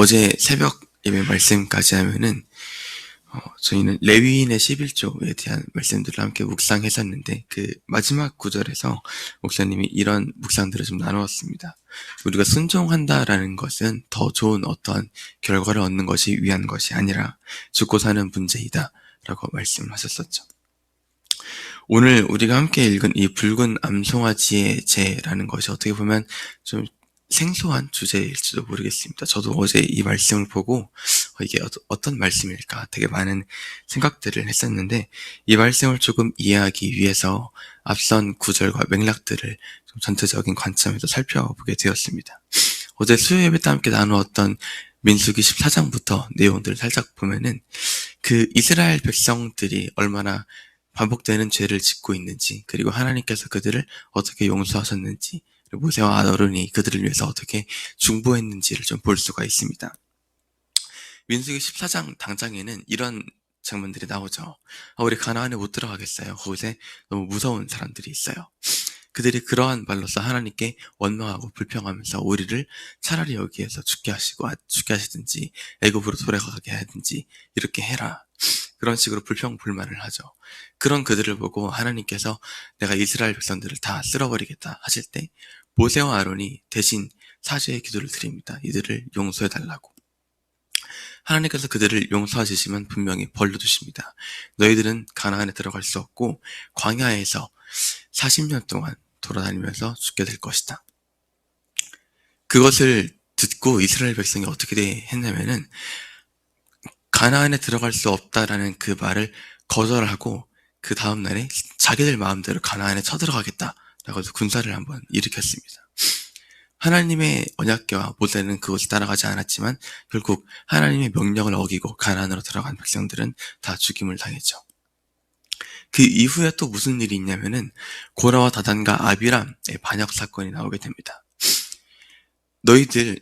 어제 새벽 예배 말씀까지 하면은 저희는 레위인의 11조에 대한 말씀들을 함께 묵상했었는데 그 마지막 구절에서 목사님이 이런 묵상들을 좀 나누었습니다. 우리가 순종한다라는 것은 더 좋은 어떠한 결과를 얻는 것이 위한 것이 아니라 죽고 사는 문제이다 라고 말씀을 하셨었죠. 오늘 우리가 함께 읽은 이 붉은 암송아지의 죄라는 것이 어떻게 보면 좀 생소한 주제일지도 모르겠습니다. 저도 어제 이 말씀을 보고 이게 어떤 말씀일까 되게 많은 생각들을 했었는데 이 말씀을 조금 이해하기 위해서 앞선 구절과 맥락들을 좀 전체적인 관점에서 살펴보게 되었습니다. 어제 수요 예배 때 함께 나누었던 민수기 14장부터 내용들을 살짝 보면은 그 이스라엘 백성들이 얼마나 반복되는 죄를 짓고 있는지, 그리고 하나님께서 그들을 어떻게 용서하셨는지, 그리고 모세와 아론이 그들을 위해서 어떻게 중보했는지를 좀 볼 수가 있습니다. 민수기 14장 당장에는 이런 장면들이 나오죠. 우리 가나안에 못 들어가겠어요. 거기에 너무 무서운 사람들이 있어요. 그들이 그러한 말로써 하나님께 원망하고 불평하면서 우리를 차라리 여기에서 죽게 하시든지 애굽으로 돌아가게 하든지 이렇게 해라. 그런 식으로 불평불만을 하죠. 그런 그들을 보고 하나님께서 내가 이스라엘 백성들을 다 쓸어버리겠다 하실 때 모세와 아론이 대신 사죄의 기도를 드립니다. 이들을 용서해달라고. 하나님께서 그들을 용서하시면 분명히 벌로 두십니다. 너희들은 가나안에 들어갈 수 없고 광야에서 40년 동안 돌아다니면서 죽게 될 것이다. 그것을 듣고 이스라엘 백성이 어떻게 했냐면은 가나안에 들어갈 수 없다라는 그 말을 거절하고 그 다음날에 자기들 마음대로 가나안에 쳐들어가겠다라고 해서 군사를 한번 일으켰습니다. 하나님의 언약궤와 모세는 그것을 따라가지 않았지만 결국 하나님의 명령을 어기고 가나안으로 들어간 백성들은 다 죽임을 당했죠. 그 이후에 또 무슨 일이 있냐면은 고라와 다단과 아비람의 반역 사건이 나오게 됩니다. 너희들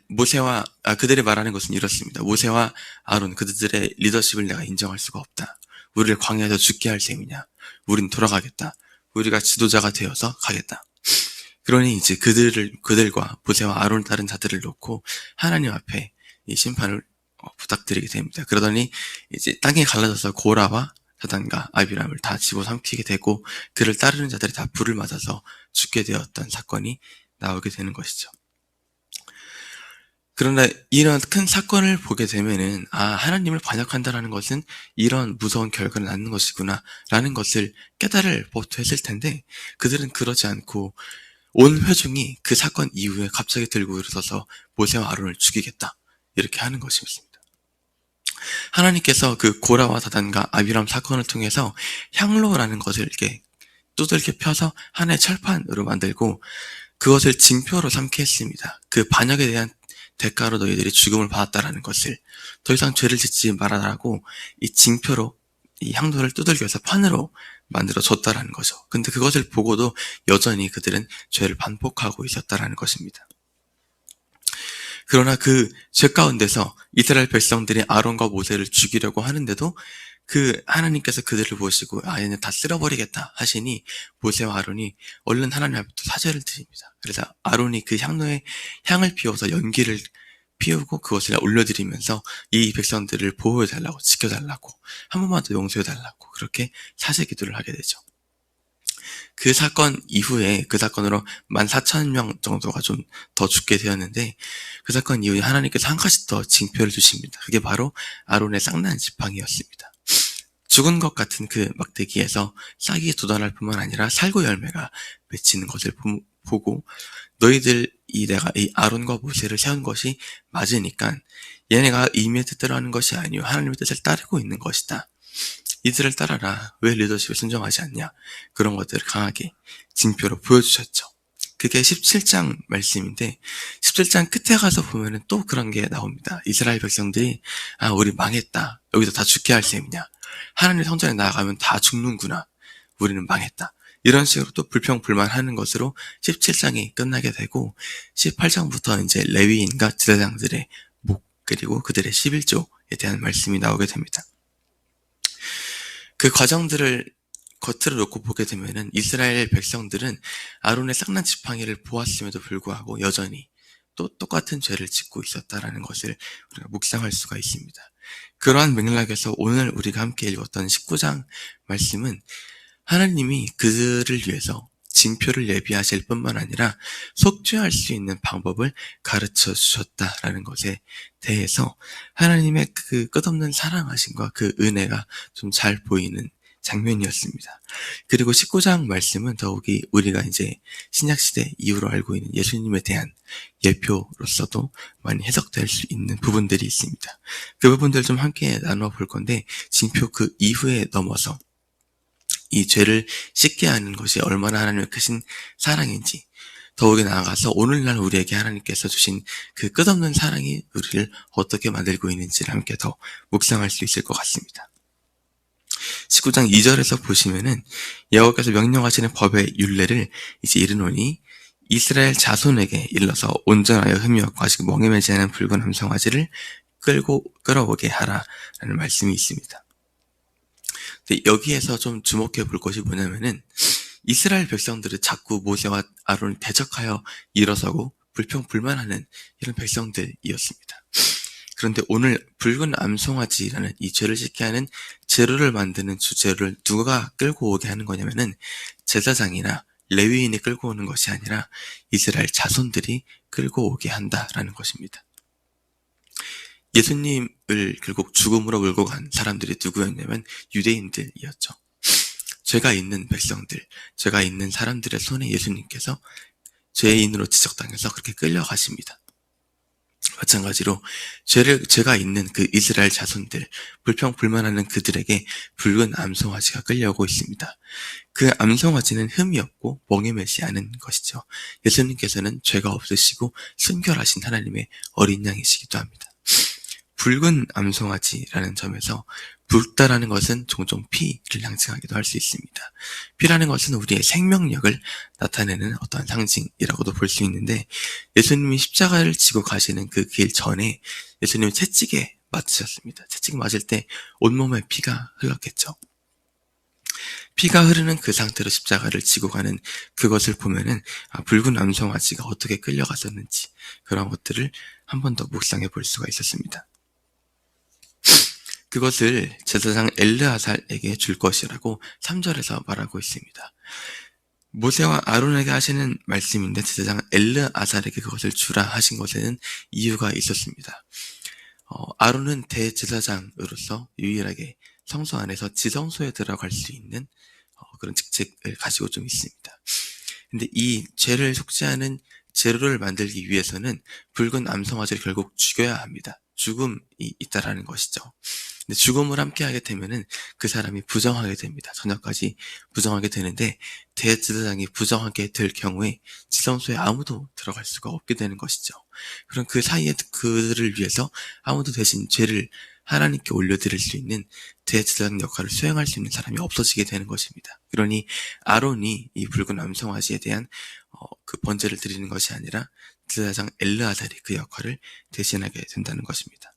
그들이 말하는 것은 이렇습니다. 모세와 아론 그들의 리더십을 내가 인정할 수가 없다. 우리를 광야에서 죽게 할 셈이냐. 우린 돌아가겠다. 우리가 지도자가 되어서 가겠다. 그러니 이제 그들과 모세와 아론을 따른 자들을 놓고 하나님 앞에 이 심판을 부탁드리게 됩니다. 그러더니 이제 땅에 갈라져서 고라와 다단과 아비람을 다 집어삼키게 되고 그를 따르는 자들이 다 불을 맞아서 죽게 되었던 사건이 나오게 되는 것이죠. 그러나 이런 큰 사건을 보게 되면은 하나님을 반역한다라는 것은 이런 무서운 결과를 낳는 것이구나 라는 것을 깨달을 법도 했을 텐데 그들은 그러지 않고 온 회중이 그 사건 이후에 갑자기 들고 일어서서 모세와 아론을 죽이겠다 이렇게 하는 것이었습니다. 하나님께서 그 고라와 다단과 아비람 사건을 통해서 향로라는 것을 이렇게 두들겨 펴서 하나의 철판으로 만들고 그것을 징표로 삼게 했습니다. 그 반역에 대한 대가로 너희들이 죽음을 받았다라는 것을 더 이상 죄를 짓지 말아라고 이 징표로 이 향로를 두들겨서 판으로 만들어 줬다라는 거죠. 근데 그것을 보고도 여전히 그들은 죄를 반복하고 있었다라는 것입니다. 그러나 그 죄 가운데서 이스라엘 백성들이 아론과 모세를 죽이려고 하는데도 그 하나님께서 그들을 보시고 얘네 다 쓸어버리겠다 하시니 모세와 아론이 얼른 하나님 앞에 또 사죄를 드립니다. 그래서 아론이 그 향로에 향을 피워서 연기를 피우고 그것을 올려드리면서 이 백성들을 보호해달라고 지켜달라고 한 번만 더 용서해달라고 그렇게 사죄 기도를 하게 되죠. 그 사건 이후에 그 사건으로 14,000명 정도가 좀 더 죽게 되었는데 그 사건 이후에 하나님께서 한 가지 더 징표를 주십니다. 그게 바로 아론의 쌍난 지팡이였습니다. 죽은 것 같은 그 막대기에서 싹이 돋아날 뿐만 아니라 살구 열매가 맺히는 것을 보고 너희들 내가 이 아론과 모세를 세운 것이 맞으니까 얘네가 임의의 뜻대로 하는 것이 아니요 하나님의 뜻을 따르고 있는 것이다. 이들을 따라라. 왜 리더십에 순종하지 않냐. 그런 것들을 강하게 징표로 보여주셨죠. 그게 17장 말씀인데 17장 끝에 가서 보면은 또 그런 게 나옵니다. 이스라엘 백성들이 우리 망했다. 여기서 다 죽게 할 셈이냐. 하나님 성전에 나아가면 다 죽는구나. 우리는 망했다. 이런 식으로 또 불평불만하는 것으로 17장이 끝나게 되고 18장부터 이제 레위인과 제사장들의 목 그리고 그들의 11조에 대한 말씀이 나오게 됩니다. 그 과정들을 겉으로 놓고 보게 되면은 이스라엘 백성들은 아론의 쌍난 지팡이를 보았음에도 불구하고 여전히 또 똑같은 죄를 짓고 있었다라는 것을 우리가 묵상할 수가 있습니다. 그러한 맥락에서 오늘 우리가 함께 읽었던 19장 말씀은 하나님이 그들을 위해서 징표를 예비하실 뿐만 아니라 속죄할 수 있는 방법을 가르쳐 주셨다라는 것에 대해서 하나님의 그 끝없는 사랑하심과 그 은혜가 좀 잘 보이는 장면이었습니다. 그리고 19장 말씀은 더욱이 우리가 이제 신약시대 이후로 알고 있는 예수님에 대한 예표로서도 많이 해석될 수 있는 부분들이 있습니다. 그 부분들 좀 함께 나누어 볼 건데, 징표 그 이후에 넘어서 이 죄를 씻게 하는 것이 얼마나 하나님의 크신 사랑인지, 더욱이 나아가서 오늘날 우리에게 하나님께서 주신 그 끝없는 사랑이 우리를 어떻게 만들고 있는지를 함께 더 묵상할 수 있을 것 같습니다. 19장 2절에서 보시면은 여호와께서 명령하시는 법의 율례를 이제 이르노니 이스라엘 자손에게 일러서 온전하여 흠이 없고 아직 멍에 매지 않은 붉은 암송아지를 끌어오게 하라라는 말씀이 있습니다. 근데 여기에서 좀 주목해 볼 것이 뭐냐면은 이스라엘 백성들은 자꾸 모세와 아론을 대적하여 일어서고 불평불만하는 이런 백성들이었습니다. 그런데 오늘 붉은 암송아지라는 이 죄를 씻게 하는 재료를 만드는 주재료를 누가 끌고 오게 하는 거냐면은 제사장이나 레위인이 끌고 오는 것이 아니라 이스라엘 자손들이 끌고 오게 한다라는 것입니다. 예수님을 결국 죽음으로 몰고 간 사람들이 누구였냐면 유대인들이었죠. 죄가 있는 백성들, 죄가 있는 사람들의 손에 예수님께서 죄인으로 지적당해서 그렇게 끌려가십니다. 마찬가지로 죄가 있는 그 이스라엘 자손들, 불평불만하는 그들에게 붉은 암송아지가 끌려오고 있습니다. 그 암송아지는 흠이 없고 멍에 매지 않은 것이죠. 예수님께서는 죄가 없으시고 순결하신 하나님의 어린 양이시기도 합니다. 붉은 암송아지라는 점에서 붉다라는 것은 종종 피를 상징하기도 할 수 있습니다. 피라는 것은 우리의 생명력을 나타내는 어떠한 상징이라고도 볼 수 있는데, 예수님이 십자가를 지고 가시는 그 길 전에 예수님이 채찍에 맞으셨습니다. 채찍 맞을 때 온몸에 피가 흘렀겠죠. 피가 흐르는 그 상태로 십자가를 지고 가는 그것을 보면은 붉은 암송아지가 어떻게 끌려갔었는지, 그런 것들을 한 번 더 묵상해 볼 수가 있었습니다. 그것을 제사장 엘르아살에게 줄 것이라고 3절에서 말하고 있습니다. 모세와 아론에게 하시는 말씀인데 제사장 엘르아살에게 그것을 주라 하신 것에는 이유가 있었습니다. 아론은 대제사장으로서 유일하게 성소 안에서 지성소에 들어갈 수 있는 그런 직책을 가지고 좀 있습니다. 근데 이 죄를 속죄하는 재료를 만들기 위해서는 붉은 암송아지를 결국 죽여야 합니다. 죽음이 있다라는 것이죠. 근데 죽음을 함께 하게 되면은 그 사람이 부정하게 됩니다. 저녁까지 부정하게 되는데, 대제사장이 부정하게 될 경우에 지성소에 아무도 들어갈 수가 없게 되는 것이죠. 그럼 그 사이에 그들을 위해서 아무도 대신 죄를 하나님께 올려드릴 수 있는 대제사장 역할을 수행할 수 있는 사람이 없어지게 되는 것입니다. 그러니 아론이 이 붉은 암송아지에 대한 그 번제를 드리는 것이 아니라 제사장 엘르아살이 그 역할을 대신하게 된다는 것입니다.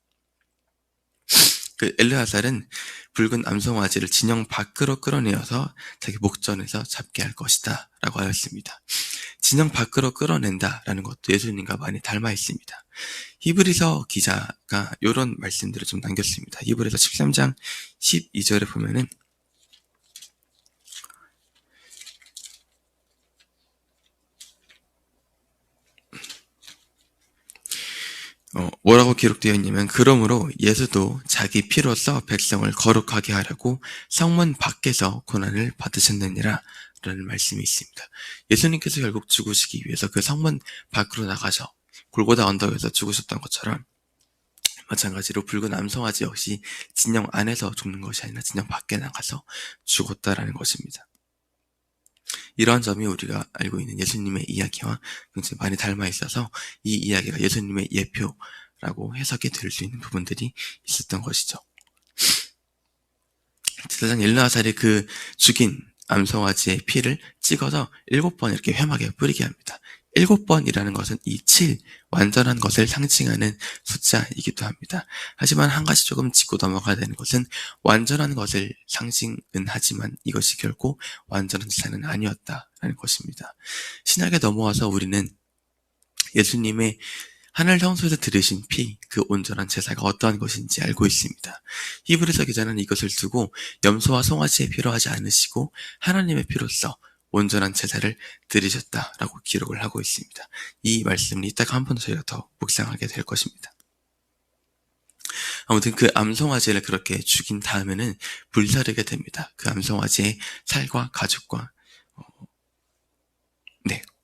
그 엘르아살은 붉은 암송아지를 진영 밖으로 끌어내어서 자기 목전에서 잡게 할 것이다 라고 하였습니다. 진영 밖으로 끌어낸다라는 것도 예수님과 많이 닮아 있습니다. 히브리서 기자가 이런 말씀들을 좀 남겼습니다. 히브리서 13장 12절에 보면은 뭐라고 기록되어 있냐면, 그러므로 예수도 자기 피로써 백성을 거룩하게 하려고 성문 밖에서 고난을 받으셨느니라 라는 말씀이 있습니다. 예수님께서 결국 죽으시기 위해서 그 성문 밖으로 나가셔 골고다 언덕에서 죽으셨던 것처럼, 마찬가지로 붉은 암송아지 역시 진영 안에서 죽는 것이 아니라 진영 밖에 나가서 죽었다라는 것입니다. 이러한 점이 우리가 알고 있는 예수님의 이야기와 굉장히 많이 닮아 있어서 이 이야기가 예수님의 예표라고 해석이 될 수 있는 부분들이 있었던 것이죠. 제사장 엘르아살이 그 죽인 암송아지의 피를 찍어서 7번 이렇게 회막에 뿌리게 합니다. 7번이라는 것은 이 7, 완전한 것을 상징하는 숫자이기도 합니다. 하지만 한 가지 조금 짚고 넘어가야 되는 것은, 완전한 것을 상징은 하지만 이것이 결코 완전한 숫자는 아니었다라는 것입니다. 신약에 넘어와서 우리는 예수님의 하늘 성소에서 들으신 피, 그 온전한 제사가 어떠한 것인지 알고 있습니다. 히브리서 기자는 이것을 두고 염소와 송아지의 피로 하지 않으시고 하나님의 피로써 온전한 제사를 드리셨다라고 기록을 하고 있습니다. 이 말씀을 이따가 한 번 더 저희가 더 묵상하게 될 것입니다. 아무튼 그 암송아지를 그렇게 죽인 다음에는 불사르게 됩니다. 그 암송아지의 살과 가죽과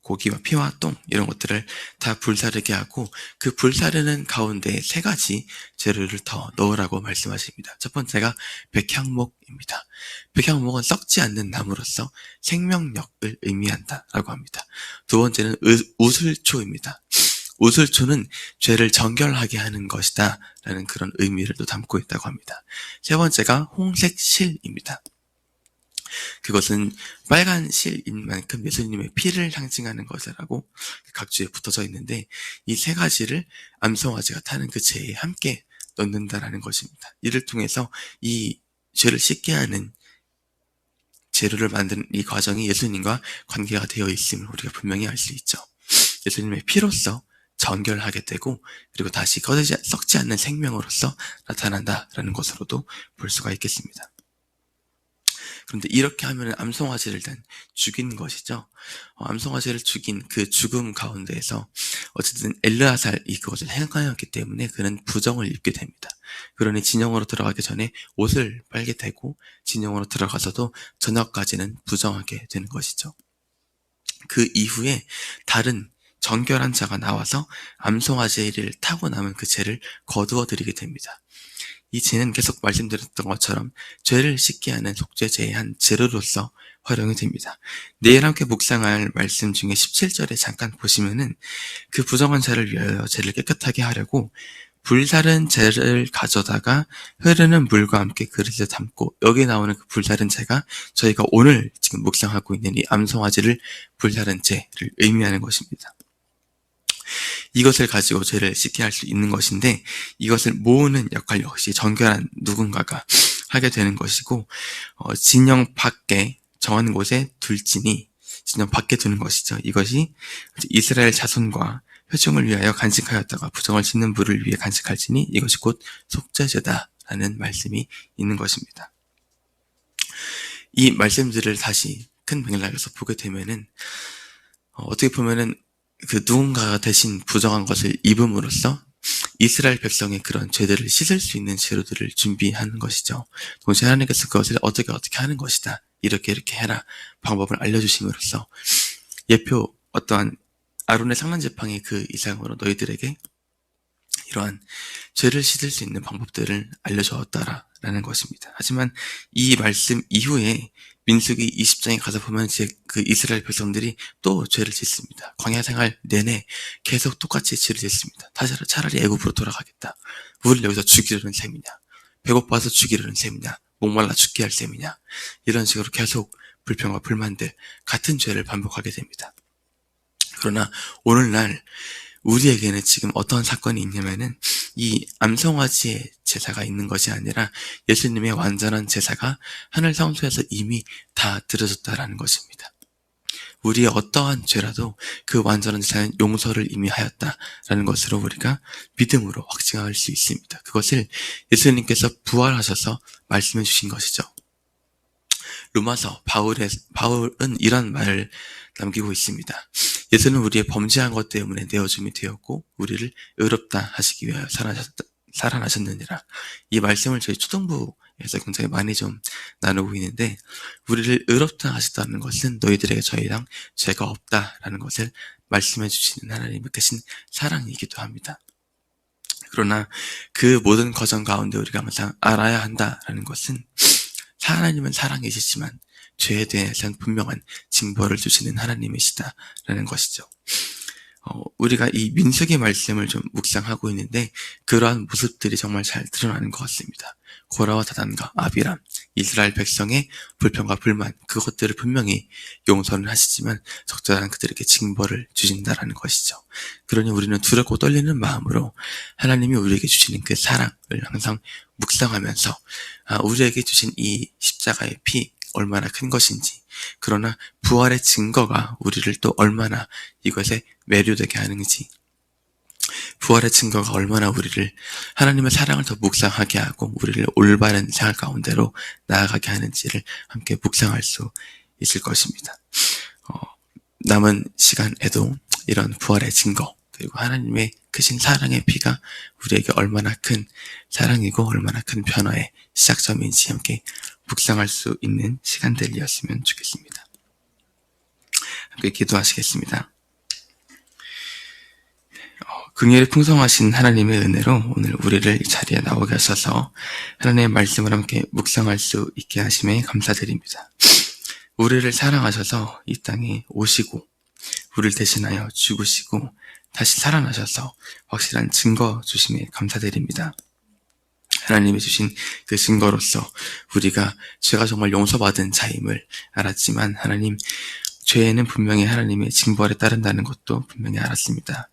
고기와 피와 똥 이런 것들을 다 불사르게 하고 그 불사르는 가운데 3가지 재료를 더 넣으라고 말씀하십니다. 첫 번째가 백향목입니다. 백향목은 썩지 않는 나무로서 생명력을 의미한다라고 합니다. 두 번째는 우슬초입니다. 우슬초는 죄를 정결하게 하는 것이다 라는 그런 의미를 또 담고 있다고 합니다. 세 번째가 홍색실입니다. 그것은 빨간 실인 만큼 예수님의 피를 상징하는 것이라고 각주에 붙어져 있는데 이 3가지를 암송아지가 타는 그 재에 함께 넣는다라는 것입니다. 이를 통해서 이 죄를 씻게 하는 재료를 만드는 이 과정이 예수님과 관계가 되어 있음을 우리가 분명히 알 수 있죠. 예수님의 피로써 정결하게 되고 그리고 다시 썩지 않는 생명으로서 나타난다라는 것으로도 볼 수가 있겠습니다. 그런데 이렇게 하면 암송아지를 일단 죽인 것이죠. 암송아지를 죽인 그 죽음 가운데에서 어쨌든 엘르아살이 그것을 행하였기 때문에 그는 부정을 입게 됩니다. 그러니 진영으로 들어가기 전에 옷을 빨게 되고 진영으로 들어가서도 저녁까지는 부정하게 되는 것이죠. 그 이후에 다른 정결한 자가 나와서 암송아지를 타고 남은 그 죄를 거두어 드리게 됩니다. 이 죄는 계속 말씀드렸던 것처럼 죄를 씻게 하는 속죄제의 한 재료로서 활용이 됩니다. 내일 함께 묵상할 말씀 중에 17절에 잠깐 보시면은 그 부정한 자를 위하여 죄를 깨끗하게 하려고 불사른 재를 가져다가 흐르는 물과 함께 그릇에 담고, 여기 나오는 그 불사른 재가 저희가 오늘 지금 묵상하고 있는 이 암송아지를 불사른 재를 의미하는 것입니다. 이것을 가지고 죄를 씻게 할 수 있는 것인데 이것을 모으는 역할 역시 정결한 누군가가 하게 되는 것이고 진영 밖에 정한 곳에 둘지니, 진영 밖에 두는 것이죠. 이것이 이스라엘 자손과 회중을 위하여 간직하였다가 부정을 씻는 불을 위해 간직할지니 이것이 곧 속죄제다라는 말씀이 있는 것입니다. 이 말씀들을 다시 큰 맥락에서 보게 되면은 어떻게 보면은 그 누군가가 대신 부정한 것을 입음으로써 이스라엘 백성의 그런 죄들을 씻을 수 있는 재료들을 준비하는 것이죠. 동시에 하나님께서 그것을 어떻게 하는 것이다, 이렇게 해라 방법을 알려주심으로써 예표 어떠한 아론의 상란제팡의 그 이상으로 너희들에게 이러한 죄를 씻을 수 있는 방법들을 알려주었다라는 것입니다. 하지만 이 말씀 이후에 민수기 20장에 가서 보면 이제 그 이스라엘 백성들이 또 죄를 짓습니다. 광야 생활 내내 계속 똑같이 죄를 짓습니다. 차라리 애굽으로 돌아가겠다. 우리를 여기서 죽이려는 셈이냐? 배고파서 죽이려는 셈이냐? 목말라 죽게 할 셈이냐? 이런 식으로 계속 불평과 불만들, 같은 죄를 반복하게 됩니다. 그러나 오늘날 우리에게는 지금 어떤 사건이 있냐면은 이 암송아지의 제사가 있는 것이 아니라 예수님의 완전한 제사가 하늘 성소에서 이미 다 드려졌다라는 것입니다. 우리의 어떠한 죄라도 그 완전한 제사는 용서를 이미 하였다라는 것으로 우리가 믿음으로 확증할 수 있습니다. 그것을 예수님께서 부활하셔서 말씀해 주신 것이죠. 로마서 바울은 이런 말을 남기고 있습니다. 예수는 우리의 범죄한 것 때문에 내어줌이 되었고 우리를 의롭다 하시기 위하여 살아나셨느니라. 이 말씀을 저희 초등부에서 굉장히 많이 좀 나누고 있는데, 우리를 의롭다 하셨다는 것은 너희들에게 더 이상 죄가 없다라는 것을 말씀해 주시는 하나님의 크신 사랑이기도 합니다. 그러나 그 모든 과정 가운데 우리가 항상 알아야 한다라는 것은 하나님은 사랑이시지만 죄에 대해서는 분명한 징벌을 주시는 하나님이시다라는 것이죠. 우리가 이 민수기 말씀을 좀 묵상하고 있는데 그러한 모습들이 정말 잘 드러나는 것 같습니다. 고라와 다단과 아비람, 이스라엘 백성의 불평과 불만, 그것들을 분명히 용서는 하시지만 적절한 그들에게 징벌을 주신다라는 것이죠. 그러니 우리는 두렵고 떨리는 마음으로 하나님이 우리에게 주시는 그 사랑을 항상 묵상하면서 우리에게 주신 이 십자가의 피 얼마나 큰 것인지, 그러나 부활의 증거가 우리를 또 얼마나 이것에 매료되게 하는지, 부활의 증거가 얼마나 우리를 하나님의 사랑을 더 묵상하게 하고 우리를 올바른 생활 가운데로 나아가게 하는지를 함께 묵상할 수 있을 것입니다. 남은 시간에도 이런 부활의 증거 그리고 하나님의 크신 사랑의 피가 우리에게 얼마나 큰 사랑이고 얼마나 큰 변화의 시작점인지 함께 묵상할 수 있는 시간들이었으면 좋겠습니다. 함께 기도하시겠습니다. 긍휼이 풍성하신 하나님의 은혜로 오늘 우리를 이 자리에 나오게 하셔서 하나님의 말씀을 함께 묵상할 수 있게 하심에 감사드립니다. 우리를 사랑하셔서 이 땅에 오시고 우리를 대신하여 죽으시고 다시 살아나셔서 확실한 증거 주심에 감사드립니다. 하나님이 주신 그 증거로서 우리가 죄가 정말 용서받은 자임을 알았지만 하나님 죄는 분명히 하나님의 징벌에 따른다는 것도 분명히 알았습니다.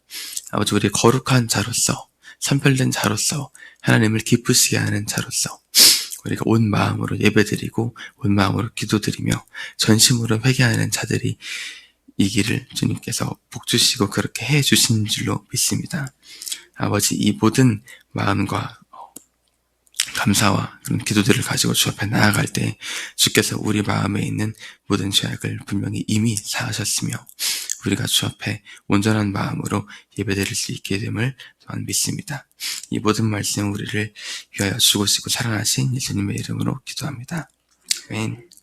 아버지 우리 거룩한 자로서 선별된 자로서 하나님을 기쁘시게 하는 자로서 우리가 온 마음으로 예배드리고 온 마음으로 기도드리며 전심으로 회개하는 자들이 이기를 주님께서 복주시고 그렇게 해주신 줄로 믿습니다. 아버지 이 모든 마음과 감사와 그런 기도들을 가지고 주 앞에 나아갈 때 주께서 우리 마음에 있는 모든 죄악을 분명히 이미 사하셨으며 우리가 주 앞에 온전한 마음으로 예배드릴 수 있게 됨을 또한 믿습니다. 이 모든 말씀 우리를 위하여 죽으시고 살아나신 예수님의 이름으로 기도합니다. 아멘.